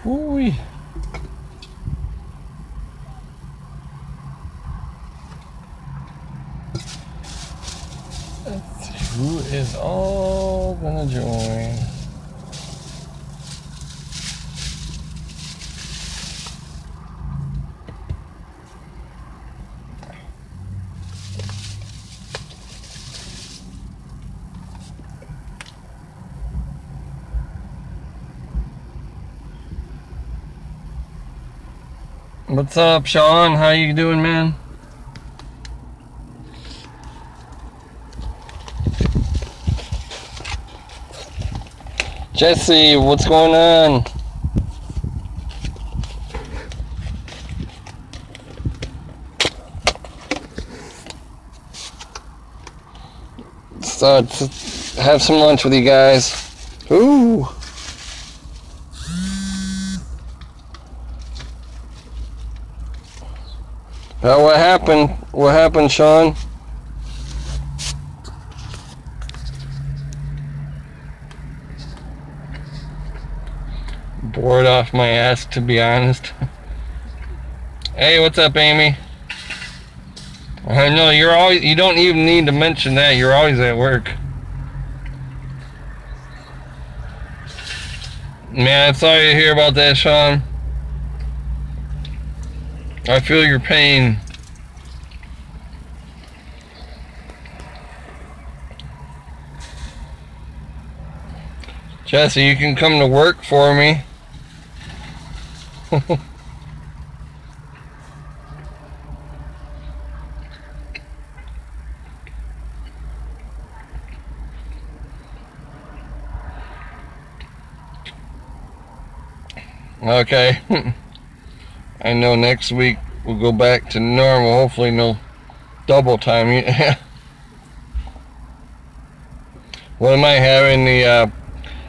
Ooh. Let's see who is all gonna join. What's up, Sean? How you doing, man? Jesse, what's going on? So, have some lunch with you guys. Ooh. What happened? What happened, Sean? Bored off my ass, to be honest. Hey, what's up, Amy? I know you don't even need to mention that. You're always at work. Man, I'm sorry to hear about that, Sean. I feel your pain. Jesse, you can come to work for me. Okay. I know next week we'll go back to normal. Hopefully no double time. What am I having? The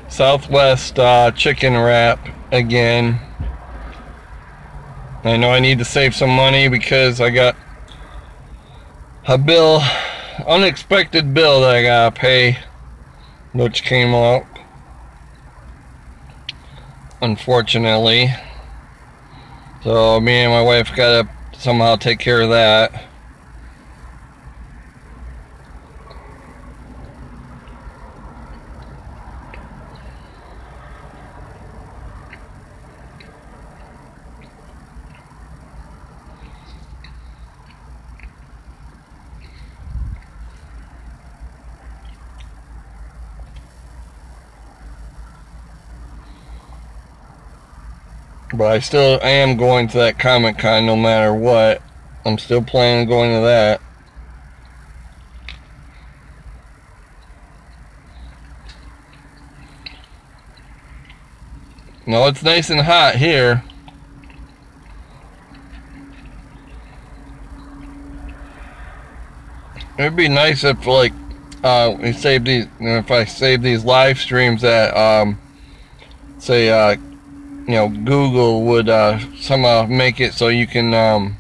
Southwest chicken wrap again. I know I need to save some money because I got a bill, unexpected bill that I gotta pay, which came out, unfortunately. So me and my wife gotta somehow take care of that. But I am going to that Comic-Con no matter what. I'm still planning on going to that. No, it's nice and hot here. It'd be nice if, like, we save these. If I save these live streams that, say, Google would somehow make it so you can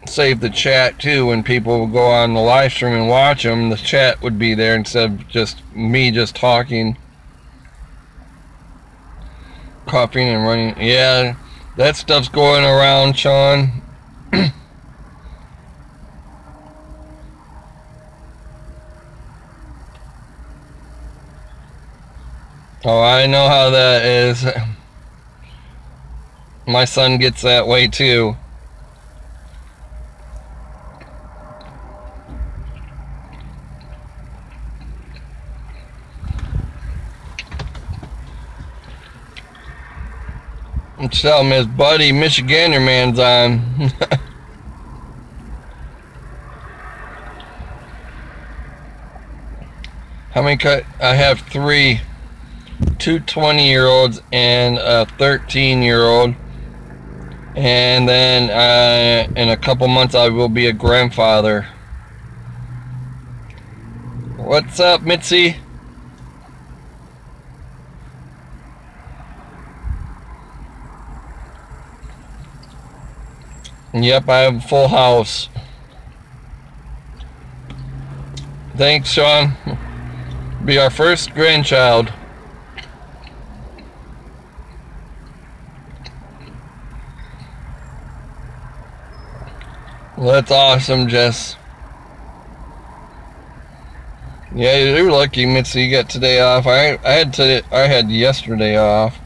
save the chat too. When people will go on the live stream and watch them, the chat would be there instead of just me just talking, coughing and running. Yeah, that stuff's going around, Sean. Oh, I know how that is. My son gets that way too. Tell him his buddy Michigander man's on. How many I have 3, 2 20-year-olds and a 13-year-old. And then in a couple months I will be a grandfather. What's up, Mitzi? Yep, I have a full house. Thanks, Sean. Be our first grandchild. Well, that's awesome, Jess. Yeah, you're lucky, Mitzi. You got today off. I had yesterday off.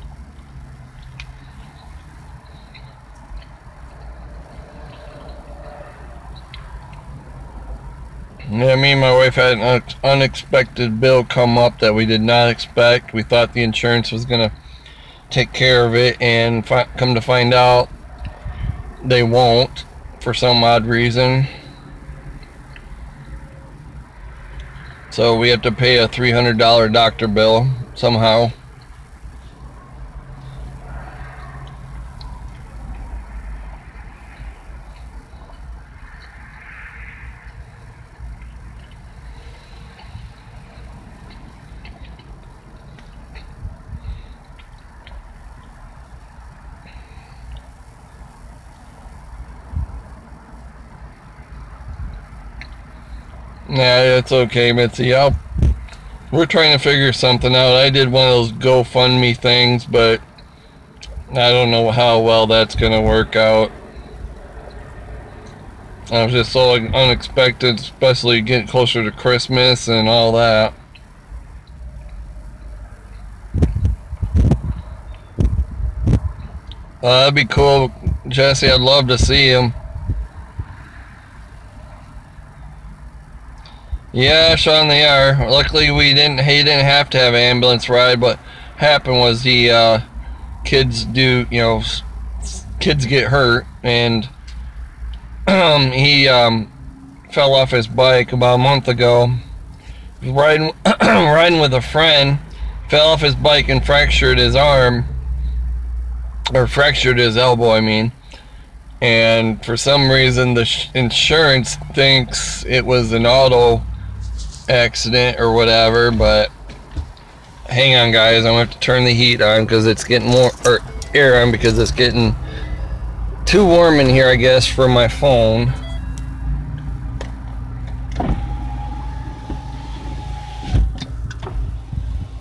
Yeah, me and my wife had an unexpected bill come up that we did not expect. We thought the insurance was gonna take care of it, and come to find out they won't for some odd reason. So we have to pay a $300 doctor bill somehow. Nah, it's okay, Mitzi. We're trying to figure something out. I did one of those GoFundMe things, but I don't know how well that's gonna work out. It was just so unexpected, especially getting closer to Christmas and all that. That'd be cool, Jesse. I'd love to see him. Yeah, Sean, they are. Luckily, he didn't have to have an ambulance ride. What happened was the kids kids get hurt, and he fell off his bike about a month ago. He was riding riding with a friend, fell off his bike and fractured his arm, or fractured his elbow, I mean. And for some reason, the insurance thinks it was an auto accident or whatever, but hang on, guys, I'm gonna have to turn the heat on because it's getting more, or air on, because it's getting too warm in here, I guess, for my phone.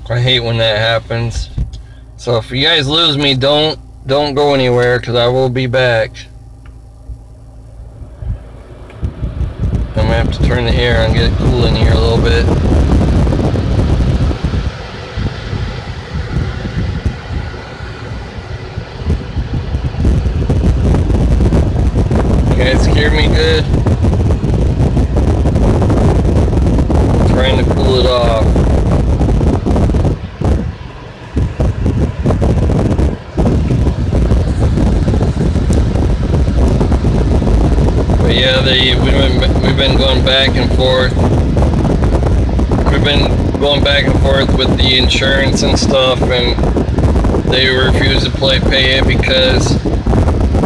I hate when that happens. So if you guys lose me, don't go anywhere, because I will be back. I'm gonna have to turn the air on, get it cool in here a little bit. You guys hear me good? I'm trying to cool it off. But yeah, we've been going back and forth. We've been going back and forth with the insurance and stuff, and they refuse to pay it because,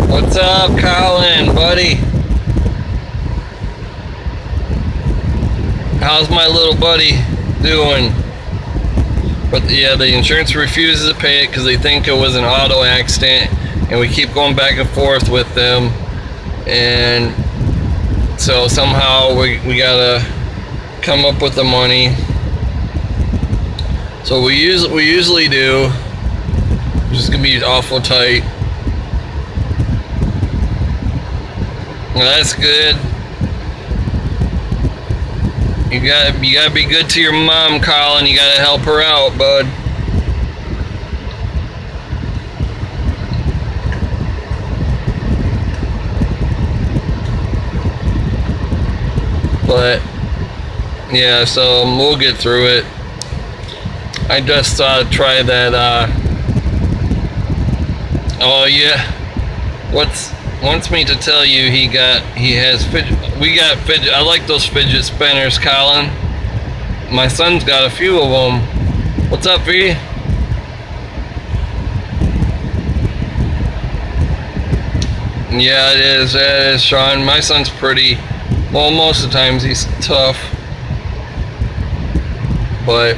what's up, Colin, buddy? How's my little buddy doing? But yeah, the insurance refuses to pay it because they think it was an auto accident, and we keep going back and forth with them, and so somehow we gotta come up with the money. So we usually do. It's just gonna be awful tight. Well, that's good. You gotta be good to your mom, Colin. You gotta help her out, bud. But yeah, so we'll get through it. I just try that. Oh yeah, wants me to tell you we got fidget. I like those fidget spinners, Colin. My son's got a few of them. What's up, V? Yeah, it is, Sean. My son's pretty. Well, most of the times he's tough. But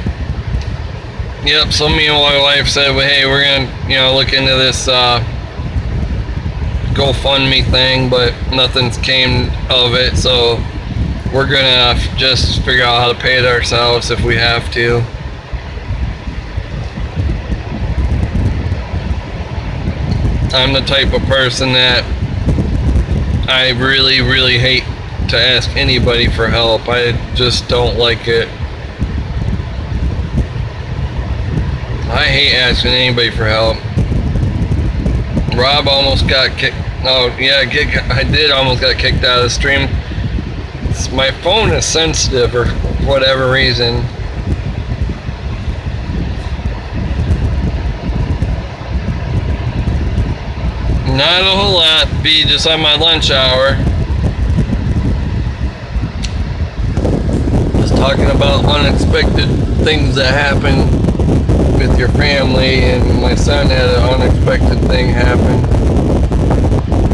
yep, so me and my wife said, well, hey, we're gonna, look into this GoFundMe thing, but nothing's came of it, so we're gonna just figure out how to pay it ourselves if we have to. I'm the type of person that I really, really hate to ask anybody for help. I just don't like it. I hate asking anybody for help. Rob almost got kicked. Oh yeah, I did almost got kicked out of the stream. My phone is sensitive for whatever reason. Not a whole lot. Be just on my lunch hour. Just talking about unexpected things that happen with your family, and my son had an unexpected thing happen.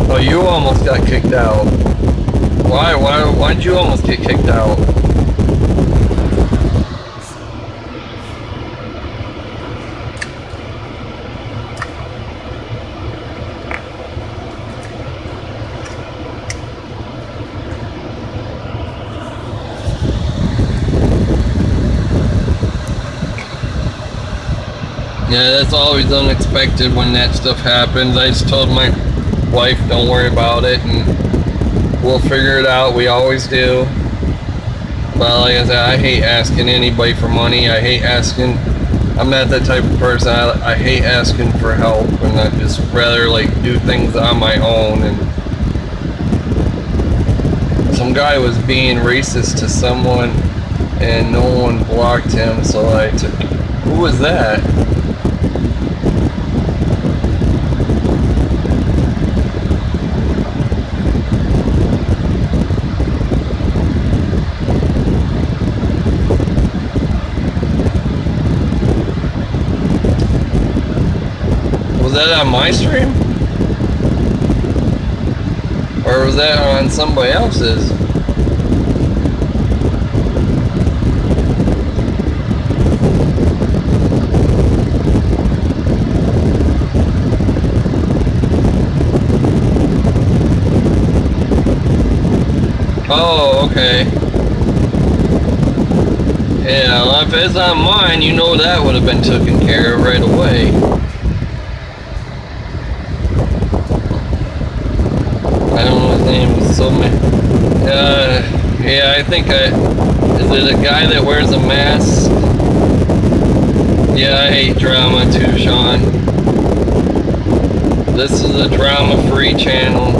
Oh, you almost got kicked out. Why'd you almost get kicked out? Yeah, that's always unexpected when that stuff happens. I just told my wife, don't worry about it, and we'll figure it out. We always do. But like I said, I hate asking anybody for money. I hate asking. I'm not that type of person. I hate asking for help, and I just rather like do things on my own. And some guy was being racist to someone, and no one blocked him, so I took. Who was that? Was that on my stream? Or was that on somebody else's? Oh, okay. Yeah, well, if it's on mine, you know that would have been taken care of right away. I don't know his name. So many. Yeah, I think is it a guy that wears a mask? Yeah, I hate drama too, Sean. This is a drama-free channel.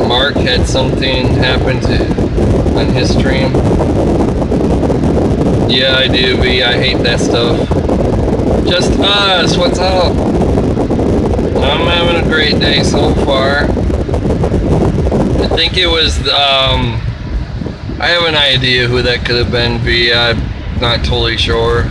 Mark had something happen on his stream. Yeah, I do, B. I hate that stuff. Just us. What's up? I'm having a great day so far. I think it was, I have an idea who that could have been, B. I'm not totally sure.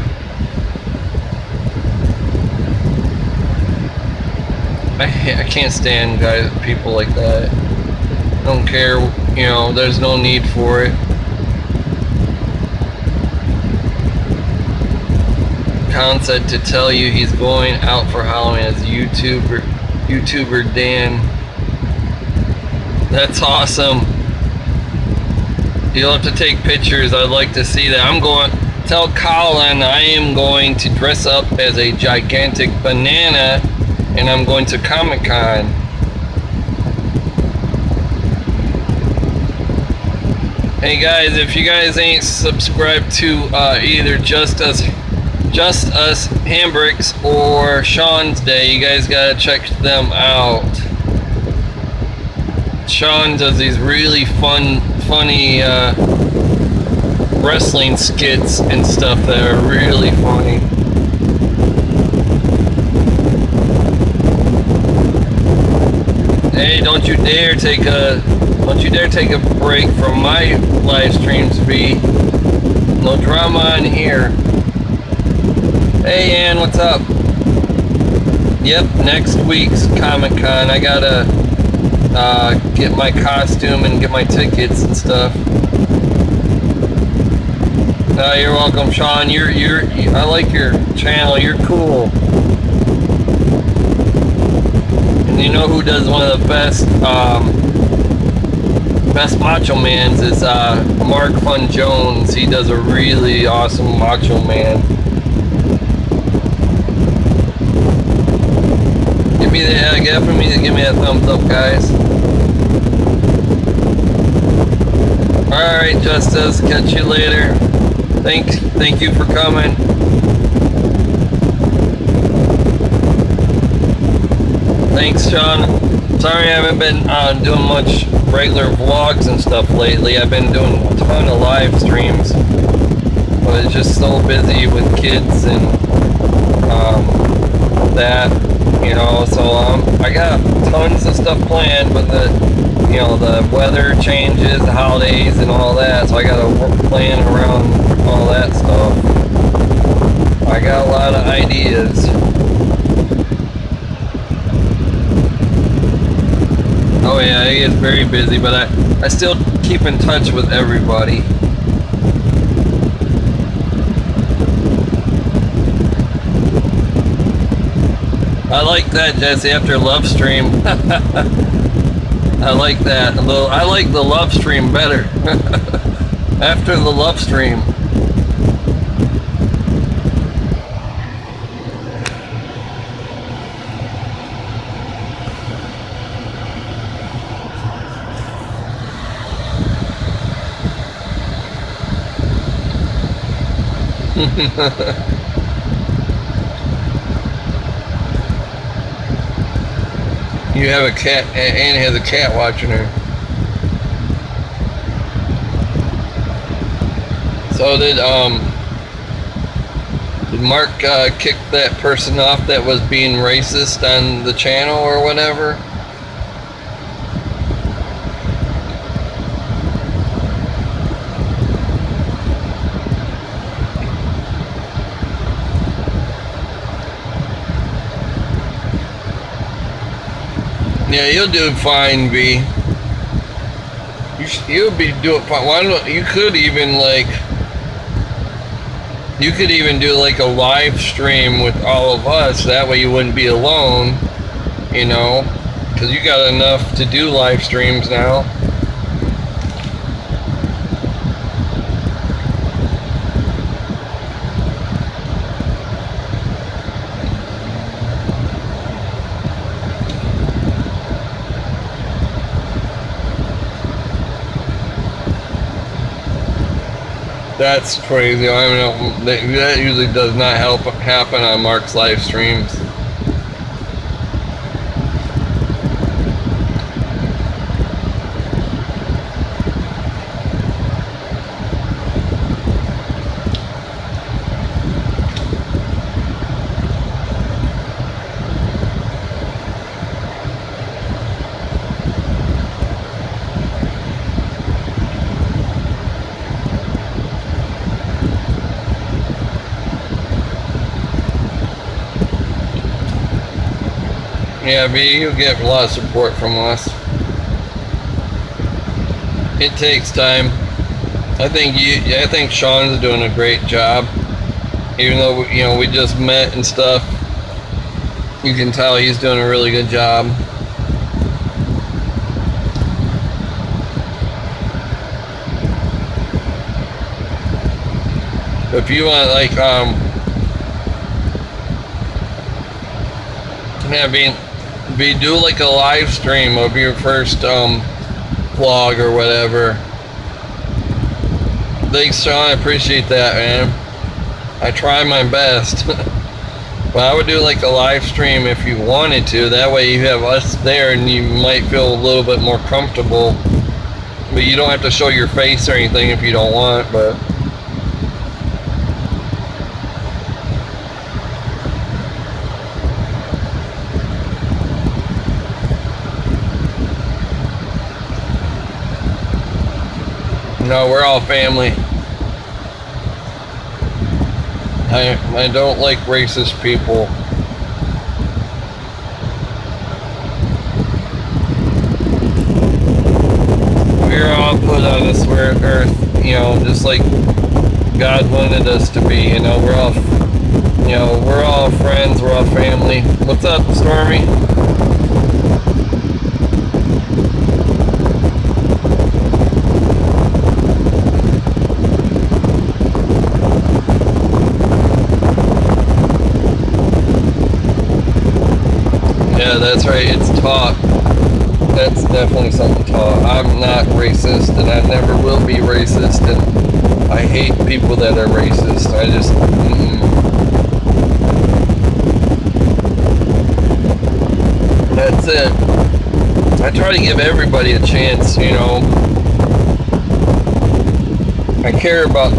I can't stand people like that. I don't care, you know, there's no need for it. Khan said to tell you he's going out for Halloween as YouTuber Dan. That's awesome. You'll have to take pictures. I'd like to see that. Tell Colin I am going to dress up as a gigantic banana, and I'm going to Comic-Con. Hey guys, if you guys ain't subscribed to either Just Us Hambricks or Sean's Day, you guys gotta check them out. Sean does these really funny wrestling skits and stuff that are really funny. Hey, don't you dare take a break from my live streams, B. No drama in here. Hey Ann, what's up? Yep, next week's Comic-Con. I gotta get my costume and get my tickets and stuff. You're welcome, Sean. I like your channel. You're cool. And you know who does one of the best Macho Mans is Mark Fun Jones. He does a really awesome Macho Man. Give me a thumbs up, guys. Alright, Justice, catch you later. Thank you for coming. Thanks, Sean. Sorry I haven't been doing much regular vlogs and stuff lately. I've been doing a ton of live streams, but it's just so busy with kids and that, you know, so I got tons of stuff planned, but the weather changes, the holidays and all that, so I gotta plan around all that stuff. I got a lot of ideas. Oh yeah, it gets very busy, but I still keep in touch with everybody. I like that, Jesse, after love stream. I like that. I like the love stream better. After the love stream. You have a cat, Annie has a cat watching her. So did Mark kick that person off that was being racist on the channel or whatever? Yeah, you'll do fine, B. You'll be doing fine. Why don't you could even do like a live stream with all of us. That way you wouldn't be alone, you know, because you got enough to do live streams now. That's crazy. I don't know. That usually does not happen on Mark's live streams. Yeah, B, you'll get a lot of support from us. It takes time. I think Sean's doing a great job. Even though we just met and stuff, you can tell he's doing a really good job. If you want do like a live stream of your first vlog or whatever. Thanks, Sean. I appreciate that, man. I try my best. But I would do like a live stream if you wanted to. That way you have us there and you might feel a little bit more comfortable. But you don't have to show your face or anything if you don't want, but no, we're all family. I don't like racist people. We're all put on this earth, just like God wanted us to be. We're all friends. We're all family. What's up, Stormy? Yeah, that's right. It's taught. That's definitely something taught. I'm not racist, and I never will be racist, and I hate people that are racist. I just, that's it. I try to give everybody a chance, you know. I care about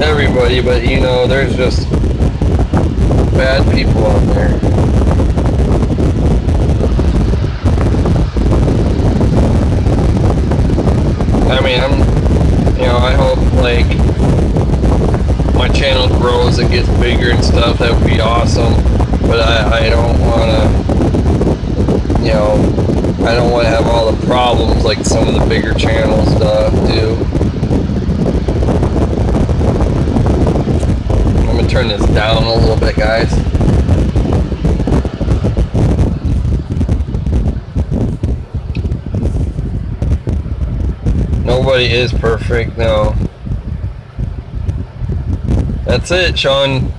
everybody, but you know, there's just bad people out there. I mean, I hope, like, my channel grows and gets bigger and stuff. That would be awesome. But I don't want to, I don't want to have all the problems like some of the bigger channels do. I'm going to turn this down a little bit, guys. Nobody is perfect, no. That's it, Sean.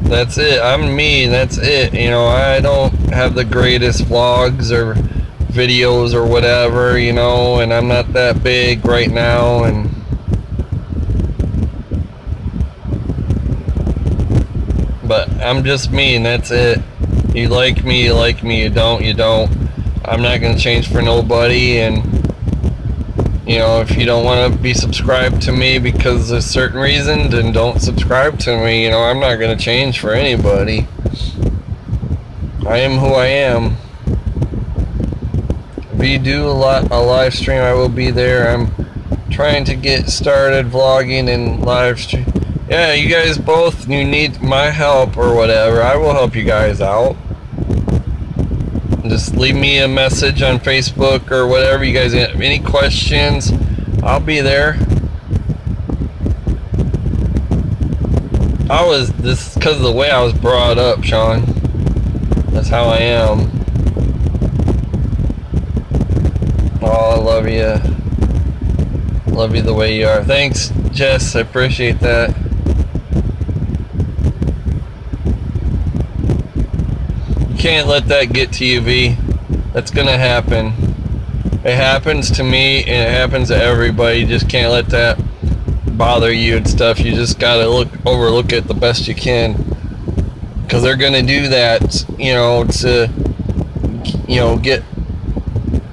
That's it. I'm me. That's it. You know, I don't have the greatest vlogs or videos or whatever, you know, and I'm not that big right now, and but I'm just me, and that's it. You like me, you like me. You don't, you don't. I'm not gonna change for nobody, and you know, if you don't want to be subscribed to me because of a certain reason, then don't subscribe to me. You know, I'm not going to change for anybody. I am who I am. If you do a live stream, I will be there. I'm trying to get started vlogging and live stream. Yeah, you guys both, you need my help or whatever. I will help you guys out. Just leave me a message on Facebook or whatever. You guys have any questions, I'll be there. This is because of the way I was brought up, Sean. That's how I am. Oh, I love you. Love you the way you are. Thanks, Jess. I appreciate that. Can't let that get to you, V. That's gonna happen. It happens to me and it happens to everybody. You just can't let that bother you and stuff. You just gotta overlook it the best you can, because they're gonna do that, you know, to, you know, get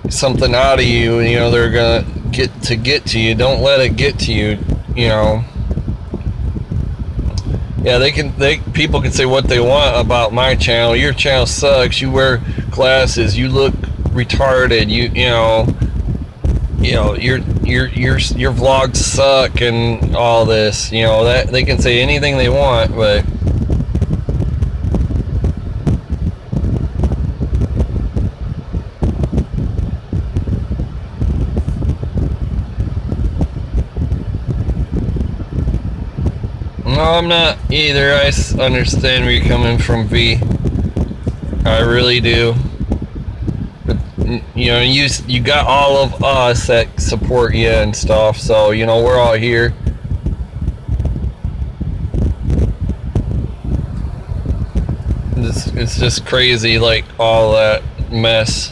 something out of you, and you know they're gonna get to you. Don't let it get to you, you know. Yeah, people can say what they want about my channel. Your channel sucks. You wear glasses. You look retarded. You know your vlogs suck and all this. You know that they can say anything they want, but no, I'm not either. I understand where you're coming from, V. I really do. But, you know, you got all of us that support you and stuff, so, you know, we're all here. It's just crazy, like, all that mess.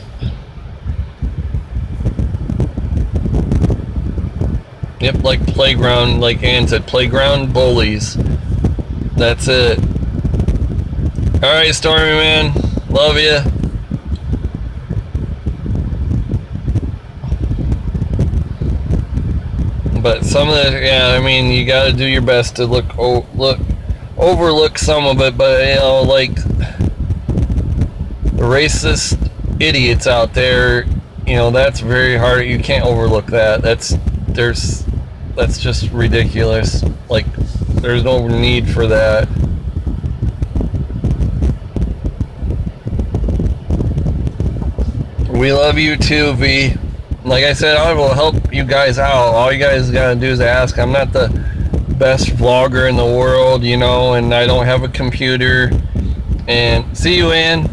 Yep, like playground, like Ann said, playground bullies. That's it. Alright, Stormy Man. Love you. But some of the, yeah, I mean, you gotta do your best to overlook some of it, but, you know, like, the racist idiots out there, you know, that's very hard. You can't overlook that. That's just ridiculous. Like, there's no need for that. We love you too, V. Like I said, I will help you guys out. All you guys gotta do is ask. I'm not the best vlogger in the world, you know, and I don't have a computer. And see you, Ann.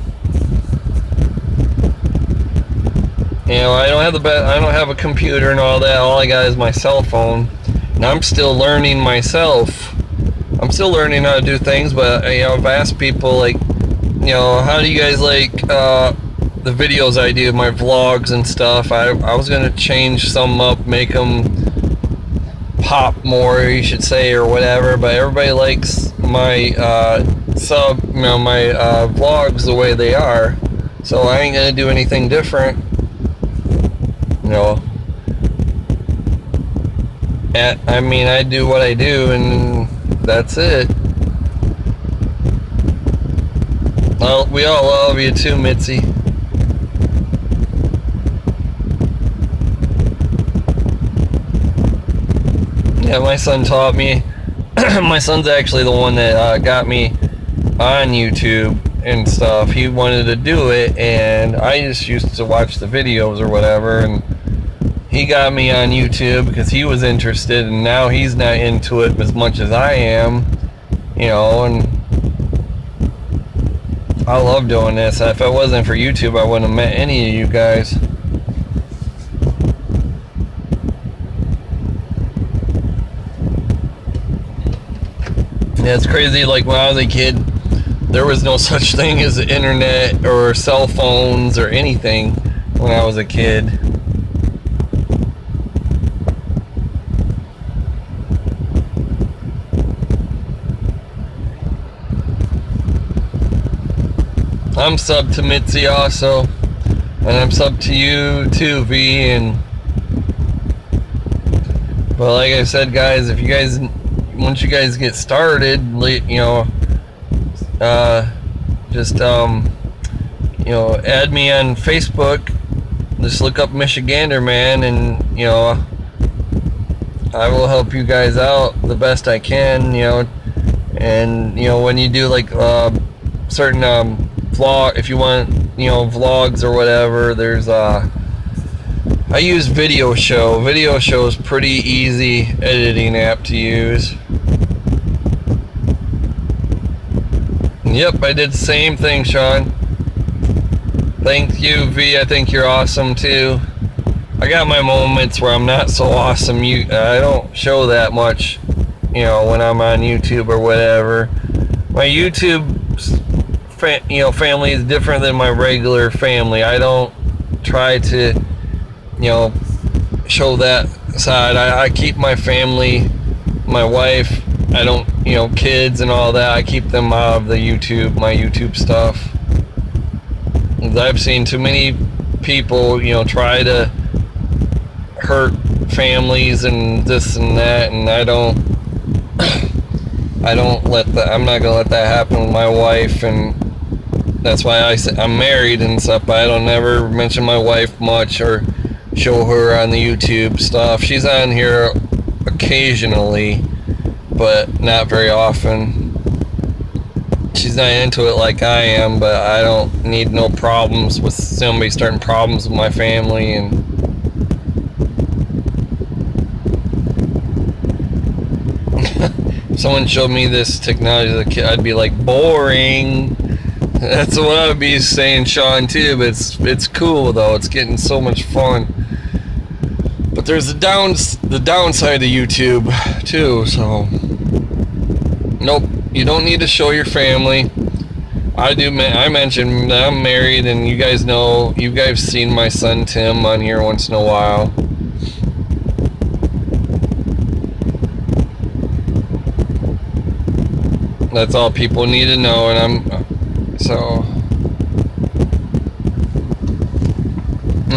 You know, I don't have a computer and all that. All I got is my cell phone. And I'm still learning myself. I'm still learning how to do things, but, you know, I've asked people, like, you how do you guys like the videos I do, my vlogs and stuff? I was gonna change some up, make them pop more, you should say, or whatever, but everybody likes my my vlogs the way they are, so I ain't gonna do anything different. I mean, I do what I do, and that's it. Well, we all love you too, Mitzi. Yeah, my son taught me. My son's actually the one that got me on YouTube and stuff. He wanted to do it, and I just used to watch the videos or whatever, and he got me on YouTube because he was interested, and now he's not into it as much as I am, and I love doing this. If it wasn't for YouTube, I wouldn't have met any of you guys. Yeah, it's crazy, like when I was a kid, there was no such thing as the internet or cell phones or anything when I was a kid. I'm sub to Mitzi also, and I'm sub to you too, V. But like I said, guys, if you guys, once you guys get started, just add me on Facebook. Just look up Michigander Man, and I will help you guys out the best I can. And when you do like certain vlog, if you want vlogs or whatever, there's I use Video Show. Video Show is pretty easy editing app to use. Yep, I did the same thing, Sean. Thank you, V. I think you're awesome too. I got my moments where I'm not so awesome. I don't show that much, when I'm on YouTube or whatever. My YouTube family is different than my regular family. I don't try to show that side. I keep my family, my wife, I don't kids and all that, I keep them out of the my YouTube stuff. I've seen too many people try to hurt families and this and that, and I'm not gonna let that happen with my wife, and that's why I say I'm married and stuff, but I don't ever mention my wife much or show her on the YouTube stuff. She's on here occasionally, but not very often. She's not into it like I am, but I don't need no problems with somebody starting problems with my family. And if someone showed me this technology as a kid, I'd be like, boring. That's what I would be saying, Sean, too. But it's cool though. It's getting so much fun. But there's the downside of YouTube too. So nope, you don't need to show your family. I mentioned that I'm married, and you guys know. You guys seen my son Tim on here once in a while. That's all people need to know, and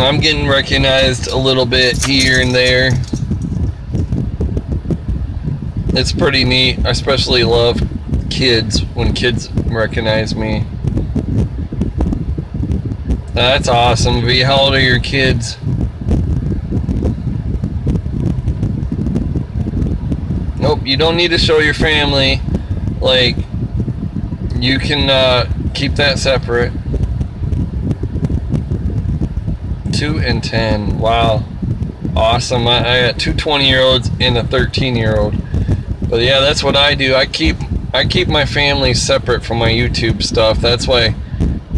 I'm getting recognized a little bit here and there. It's pretty neat. I especially love kids, when kids recognize me. That's awesome, V. How old are your kids? Nope, you don't need to show your family. Like, you can keep that separate. 2 and 10. Wow. Awesome. I got 2 20-year-olds and a 13-year-old. But yeah, that's what I do. I keep my family separate from my YouTube stuff. That's why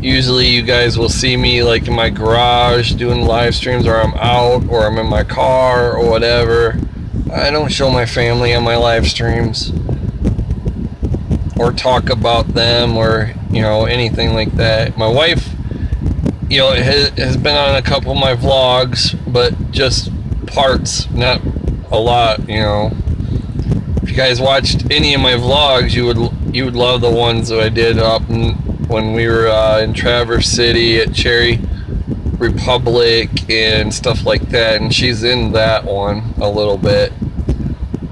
usually you guys will see me like in my garage doing live streams, or I'm out, or I'm in my car or whatever. I don't show my family on my live streams. or talk about them or anything like that. My wife, has been on a couple of my vlogs, but just parts, not a lot. If you guys watched any of my vlogs, you would love the ones that I did when we were in Traverse City at Cherry Republic and stuff like that, and she's in that one a little bit.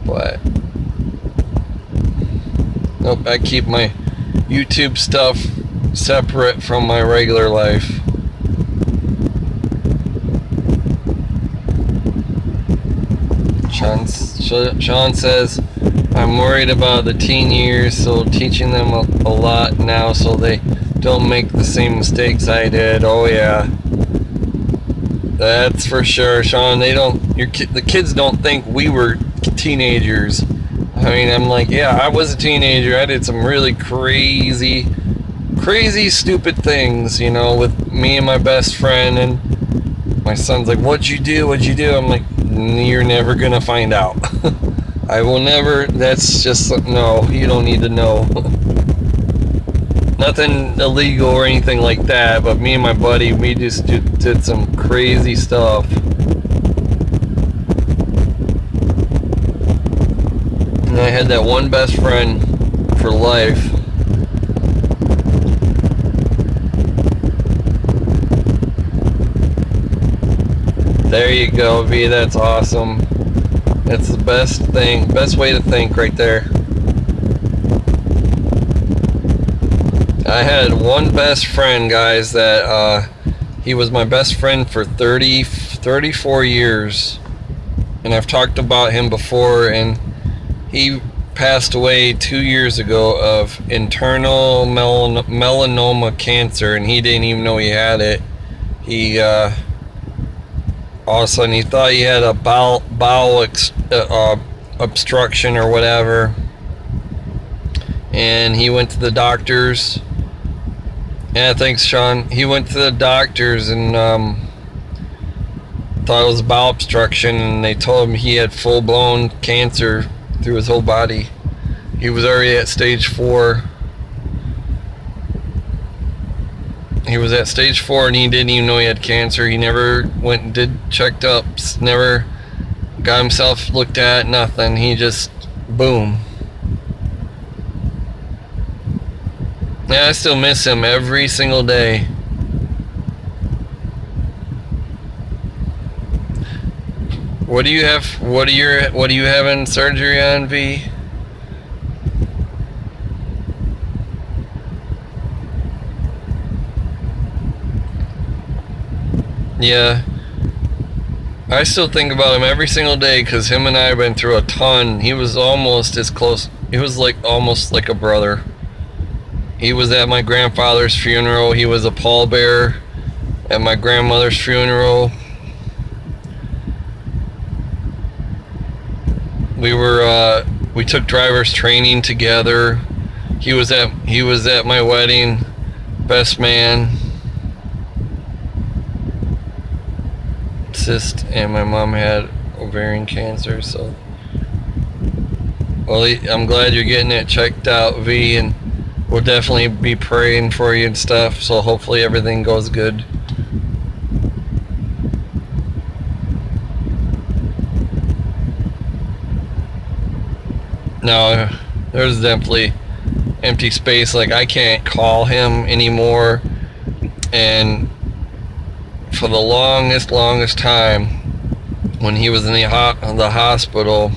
But nope, I keep my YouTube stuff separate from my regular life. Sean says, I'm worried about the teen years, so teaching them a lot now so they don't make the same mistakes I did. Oh yeah, that's for sure, Sean. The kids don't think we were teenagers. I mean, I'm like, yeah, I was a teenager. I did some really crazy stupid things, with me and my best friend, and my son's like, what'd you do? I'm like, you're never gonna find out. I will never. That's just, no, you don't need to know. Nothing illegal or anything like that, but me and my buddy, we just did some crazy stuff. And I had that one best friend for life. There you go, V. That's awesome. That's the best way to think right there. I had one best friend, guys, that he was my best friend for 34 years. And I've talked about him before, and he passed away 2 years ago of internal melanoma cancer, and he didn't even know he had it. He all of a sudden he thought he had a bowel obstruction or whatever, and he went to the doctors. Yeah, thanks, Sean. He went to the doctors and thought it was bowel obstruction, and they told him he had full-blown cancer through his whole body. He was already at stage 4. He was at stage 4, and he didn't even know he had cancer. He never went and did checked ups, never got himself looked at, nothing. He just, boom. Yeah, I still miss him every single day. What do you have? What are you having surgery on, V? Yeah, I still think about him every single day because him and I have been through a ton. He was almost as close. He was almost like a brother. He was at my grandfather's funeral. He was a pallbearer at my grandmother's funeral. We took driver's training together. He was at my wedding, best man. Cyst, and my mom had ovarian cancer, so well, I'm glad you're getting it checked out, V, and we'll definitely be praying for you and stuff, so hopefully everything goes good. No, there's definitely empty space. Like, I can't call him anymore, and for the longest time, when he was in the hospital,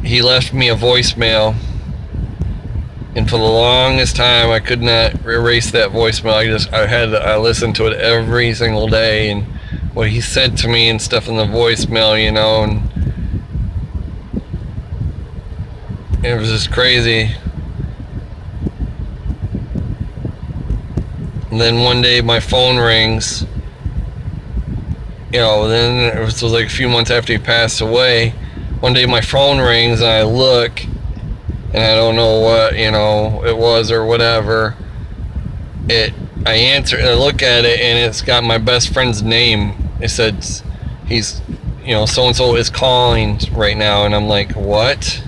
he left me a voicemail, and for the longest time I could not erase that voicemail. I listened to it every single day, and what he said to me and stuff in the voicemail, and it was just crazy. And then one day my phone rings, then it was like a few months after he passed away. One day my phone rings and I look, and I don't know what, it was or whatever. I answer and I look at it, and it's got my best friend's name. It said he's, so-and-so is calling right now, and I'm like, what?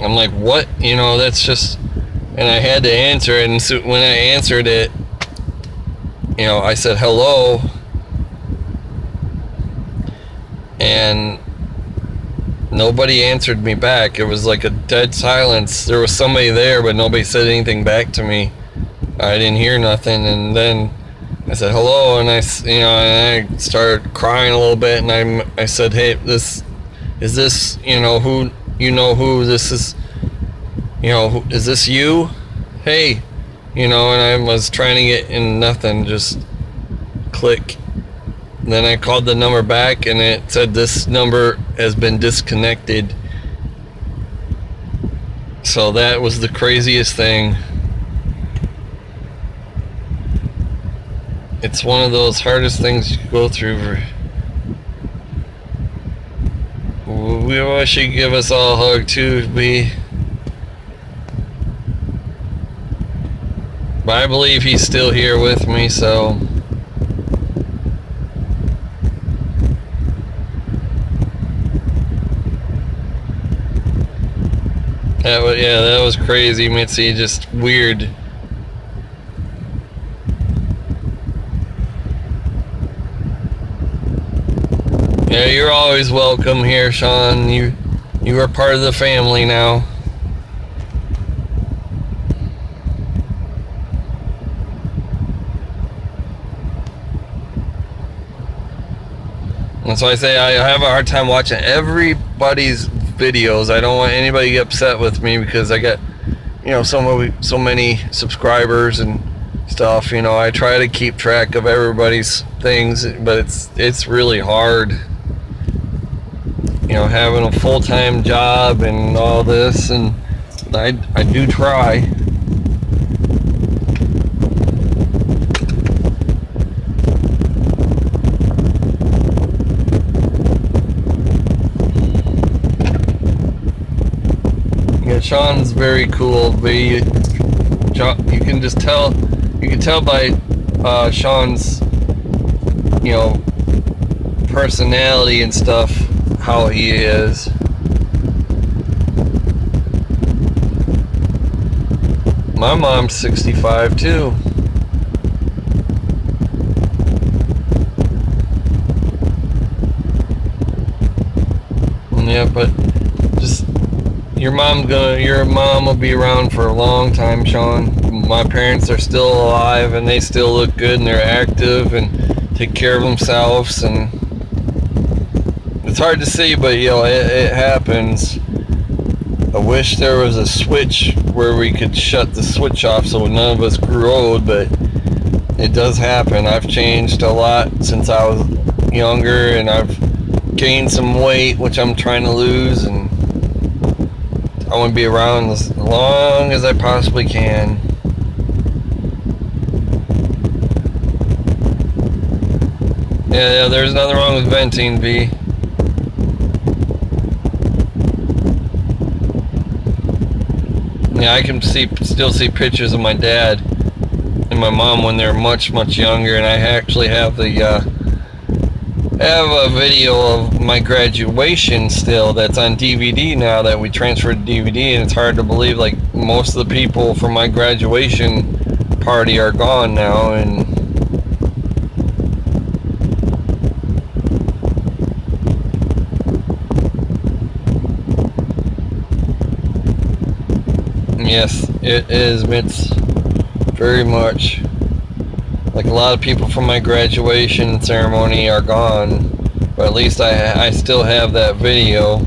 I'm like, what? You know, that's just, and I had to answer it. And so when I answered it, you know, I said hello, and nobody answered me back. It was like a dead silence. There was somebody there, but nobody said anything back to me. I didn't hear nothing, and then I said hello, and and I started crying a little bit, and I said, hey, is this, who this is, is this you? Hey, and I was trying to get in, nothing, just click. And then I called the number back, and it said this number has been disconnected. So that was the craziest thing. It's one of those hardest things you go through. We wish he'd give us all a hug too, but I believe he's still here with me, so. That was crazy, Mitzi, just weird. Yeah, you're always welcome here, Sean. You are part of the family now. That's why I say I have a hard time watching everybody's videos. I don't want anybody to get upset with me because I got, so many subscribers and stuff. I try to keep track of everybody's things, but it's really hard. Having a full-time job and all this, and I do try. Yeah, Sean's very cool, but you can just tell, by Sean's, personality and stuff, how he is. My mom's 65 too. Yeah, but just your mom will be around for a long time, Sean. My parents are still alive, and they still look good, and they're active and take care of themselves, and it's hard to see, but it happens. I wish there was a switch where we could shut the switch off so none of us grew old, but it does happen. I've changed a lot since I was younger, and I've gained some weight, which I'm trying to lose, and I want to be around as long as I possibly can. Yeah, there's nothing wrong with venting, V. Yeah, I can still see pictures of my dad and my mom when they're much, much younger, and I actually have a video of my graduation still that's on DVD now that we transferred to DVD, and it's hard to believe, like, most of the people from my graduation party are gone now, and yes, it is. It's very much. Like, a lot of people from my graduation ceremony are gone, but at least I still have that video.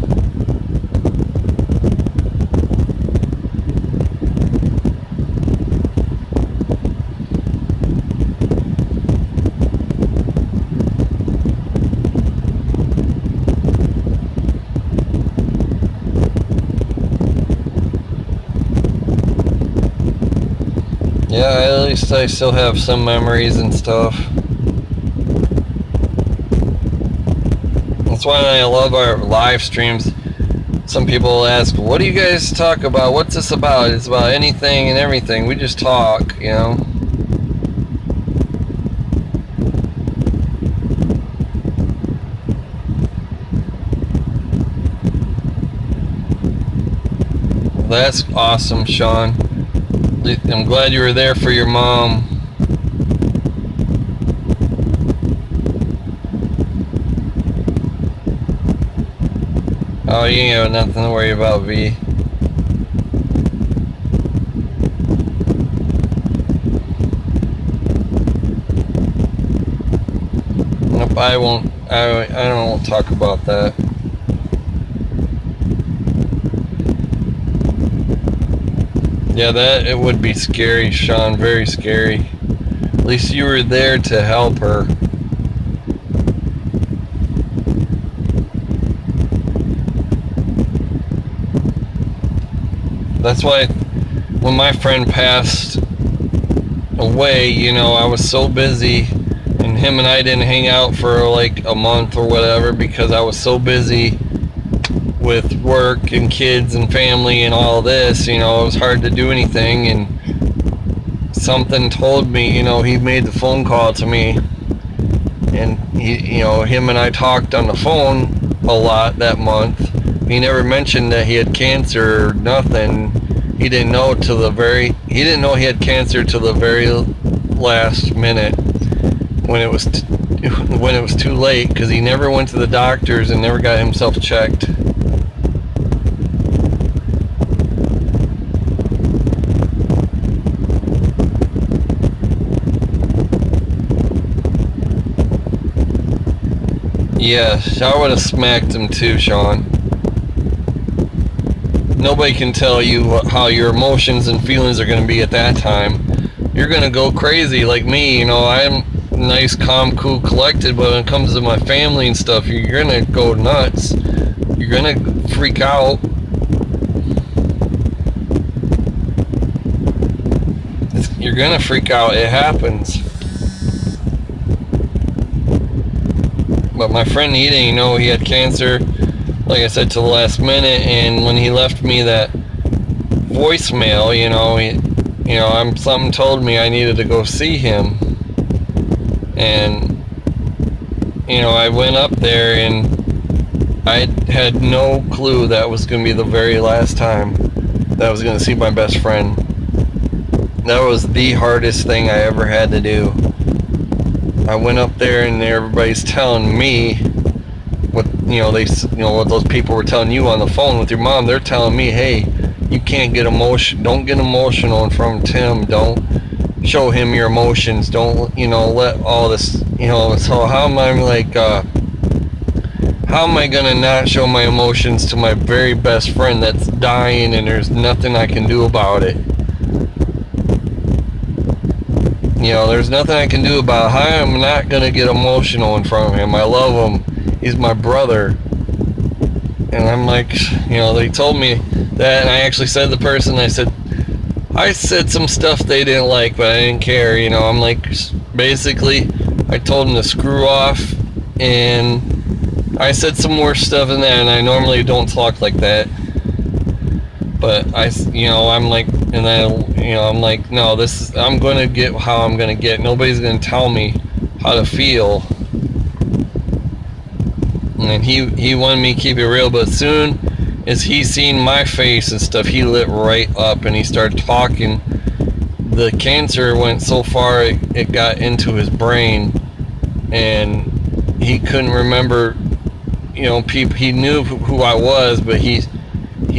Yeah, at least I still have some memories and stuff. That's why I love our live streams. Some people ask, what do you guys talk about? What's this about? It's about anything and everything. We just talk, That's awesome, Sean. I'm glad you were there for your mom. Oh, you ain't got nothing to worry about, V. Nope, I won't. I don't talk about that. Yeah, that it would be scary, Sean. Very scary. At least you were there to help her. That's why when my friend passed away, you know, I was so busy, and him and I didn't hang out for like a month or whatever because I was so busy with work and kids and family and all this. You know, it was hard to do anything, and something told me, you know, he made the phone call to me, and he, you know, him and I talked on the phone a lot that month. He never mentioned that he had cancer or nothing. He didn't know till the very, he didn't know he had cancer till the very last minute when it was when it was too late, because he never went to the doctors and never got himself checked. Yes, I would have smacked him too, Sean. Nobody can tell you how your emotions and feelings are going to be at that time. You're going to go crazy like me. You know, I'm nice, calm, cool, collected, but when it comes to my family and stuff, you're going to go nuts. You're going to freak out. You're going to freak out. It happens. But my friend, he didn't know he had cancer, like I said, till the last minute. And when he left me that voicemail, you know, something told me I needed to go see him. And, you know, I went up there, and I had no clue that was going to be the very last time that I was going to see my best friend. That was the hardest thing I ever had to do. I went up there, and everybody's telling me what, you know, what those people were telling you on the phone with your mom. They're telling me, hey, you can't get don't get emotional in front of Tim. Don't show him your emotions. Don't, you know, let all this, you know. So how am I like, how am I gonna not show my emotions to my very best friend that's dying, and there's nothing I can do about it? You know, there's nothing I can do about it. How am I not gonna get emotional in front of him? I love him. He's my brother. And I'm like, you know, they told me that, and I actually said to the person, I said some stuff they didn't like, but I didn't care. You know, I'm like, basically, I told them to screw off, and I said some more stuff in that, and I normally don't talk like that. But you know, I'm like, and then, you know, I'm like, no, I'm going to get how I'm going to get. Nobody's going to tell me how to feel. And he wanted me to keep it real, but as soon as he seen my face and stuff, he lit right up, and he started talking. The cancer went so far, it got into his brain, and he couldn't remember, you know, people. He knew who I was, but he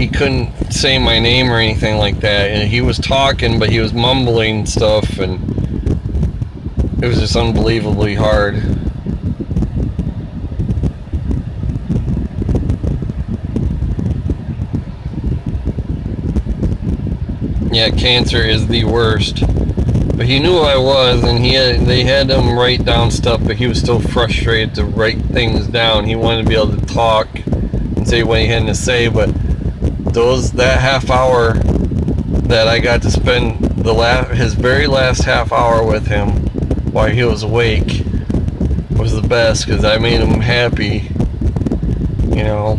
couldn't say my name or anything like that. And he was talking, but he was mumbling stuff, and it was just unbelievably hard. Yeah, cancer is the worst. But he knew who I was, and they had him write down stuff, but he was still frustrated to write things down. He wanted to be able to talk and say what he had to say, but that half hour that I got to spend his very last half hour with him while he was awake was the best, because I made him happy, you know.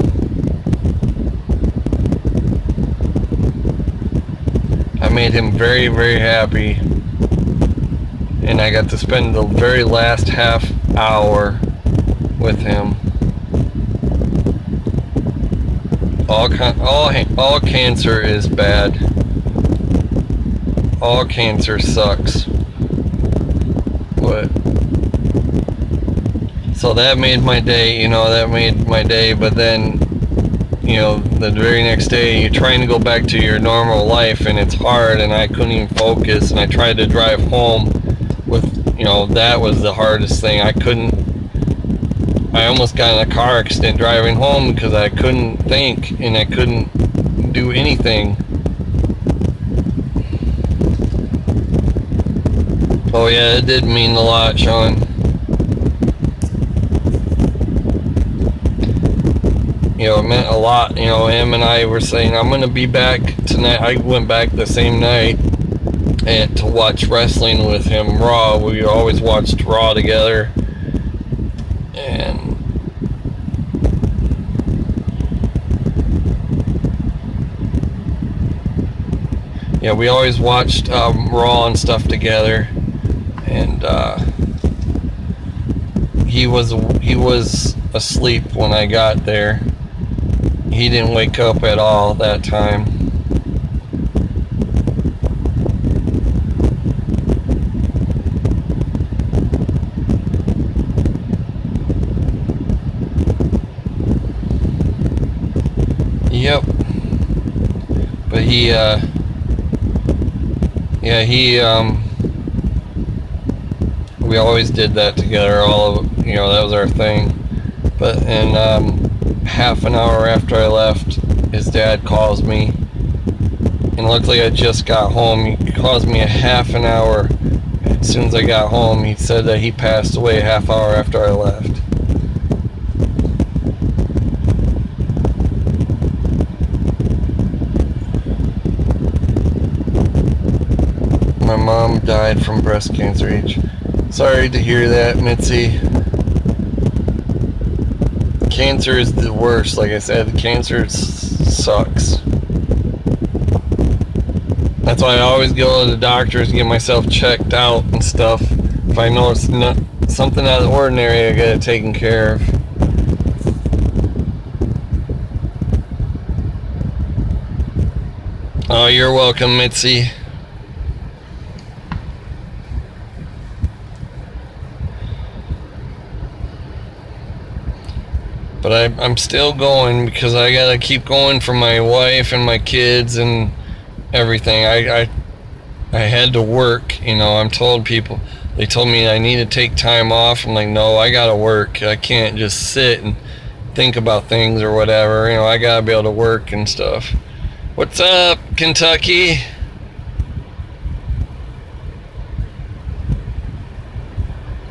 I made him very, very happy, and I got to spend the very last half hour with him. All cancer is bad. All cancer sucks. But so that made my day, that made my day. But then, the very next day you're trying to go back to your normal life, and it's hard, and I couldn't even focus, and I tried to drive home with, that was the hardest thing. I almost got in a car accident driving home because I couldn't think and I couldn't do anything. Oh yeah, it did mean a lot, Sean. It meant a lot. Em and I were saying, I'm going to be back tonight. I went back the same night to watch wrestling with him, Raw. We always watched Raw together. And yeah, we always watched Raw and stuff together. And he was asleep when I got there. He didn't wake up at all that time. Yep. But we always did that together. That was our thing. But half an hour after I left, his dad calls me, and luckily I just got home. He calls me a half an hour. As soon as I got home, he said that he passed away a half hour after I left. My mom died from breast cancer. Sorry to hear that, Mitzi. Cancer is the worst. Like I said, cancer sucks. That's why I always go to the doctors and get myself checked out and stuff. If I know it's something out of the ordinary, I get it taken care of. Oh, you're welcome, Mitzi. But I'm still going because I gotta keep going for my wife and my kids and everything. I had to work, I'm told people, they told me I need to take time off. I'm like, no, I gotta work. I can't just sit and think about things or whatever. I gotta be able to work and stuff. What's up, Kentucky?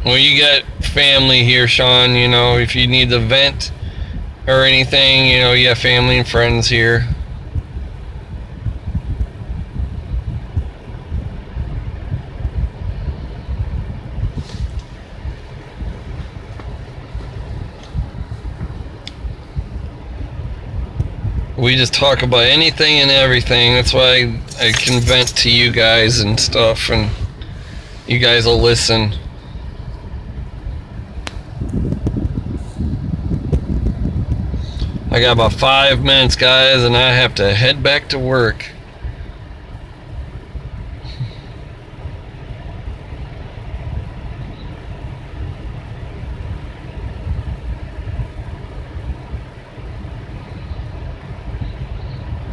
Well, you got family here, Sean. If you need to vent or anything, you have family and friends here. We just talk about anything and everything. That's why I can vent to you guys and stuff, and you guys will listen. I got about 5 minutes, guys, and I have to head back to work.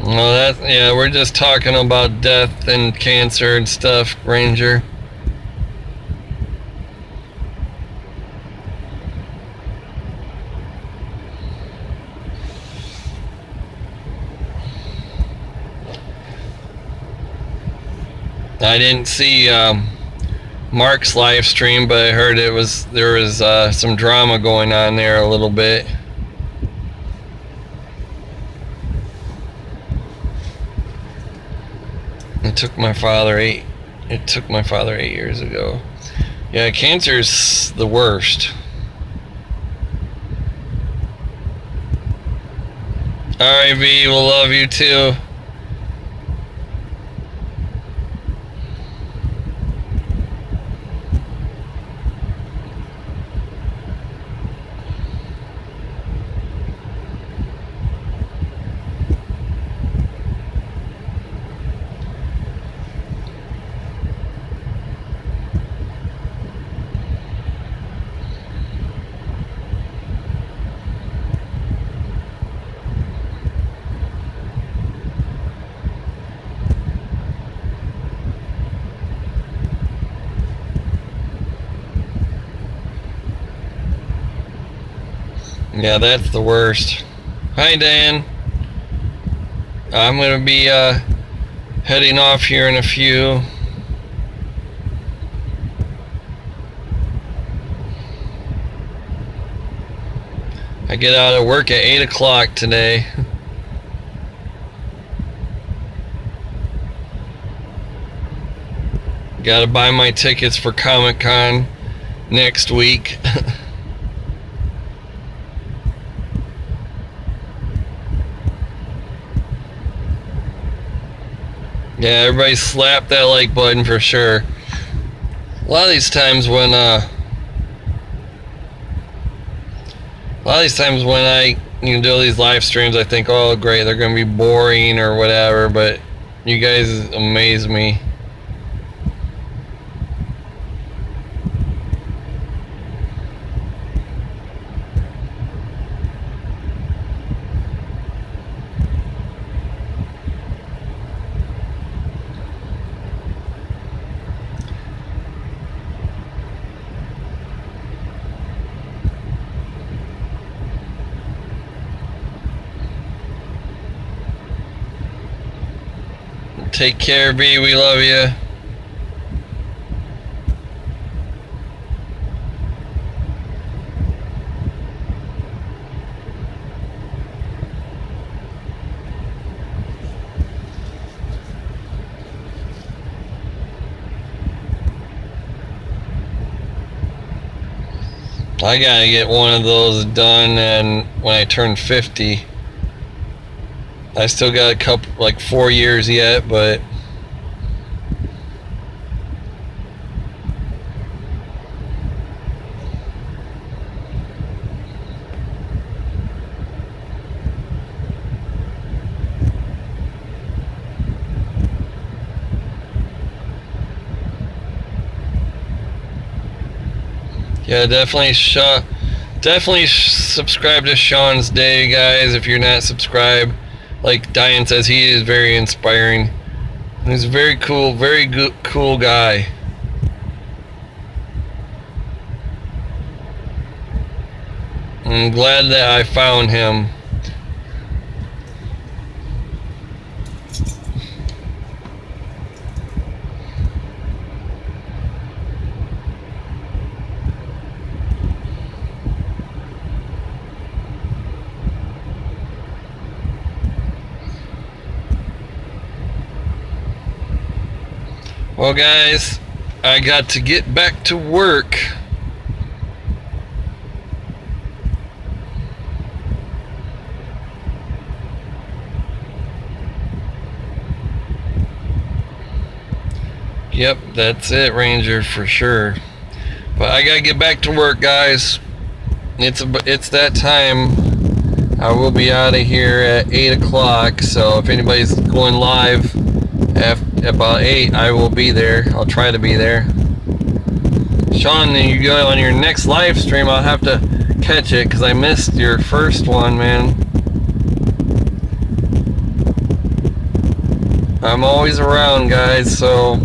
Well, yeah, we're just talking about death and cancer and stuff, Ranger. I didn't see Mark's live stream, but I heard there was some drama going on there a little bit. It took my father 8 years ago. Yeah, cancer's the worst. Alright, V, we'll love you too. Yeah, that's the worst. Hi, Dan. I'm going to be heading off here in a few. I get out of work at 8 o'clock today. Gotta buy my tickets for Comic-Con next week. Yeah, everybody slap that like button for sure. A lot of these times when I do these live streams, I think, oh great, they're gonna be boring or whatever, but you guys amaze me. Take care, B. We love you. I gotta get one of those done, and when I turn 50. I still got a couple, like 4 years yet, but yeah, definitely subscribe to Sean's Day, guys, if you're not subscribed. Like Diane says, he is very inspiring. He's a very cool, very good, cool guy. I'm glad that I found him. Well, guys, I got to get back to work. Yep, that's it, Ranger, for sure. But I gotta get back to work, guys. It's that time. I will be out of here at 8 o'clock, so if anybody's going live at about 8, I will be there. I'll try to be there. Sean, you go on your next live stream, I'll have to catch it because I missed your first one, man. I'm always around, guys, so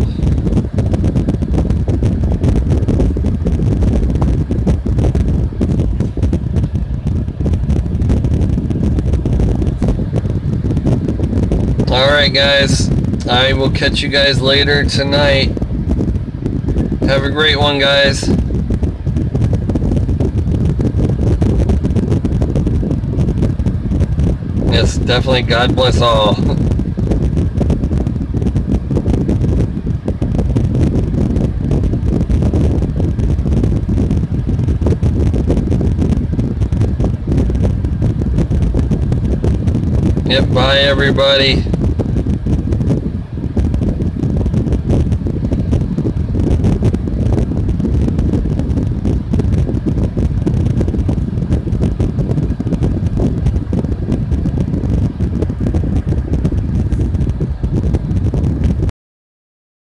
alright, guys, I will catch you guys later tonight. Have a great one, guys. Yes, definitely, God bless all. Yep, bye everybody.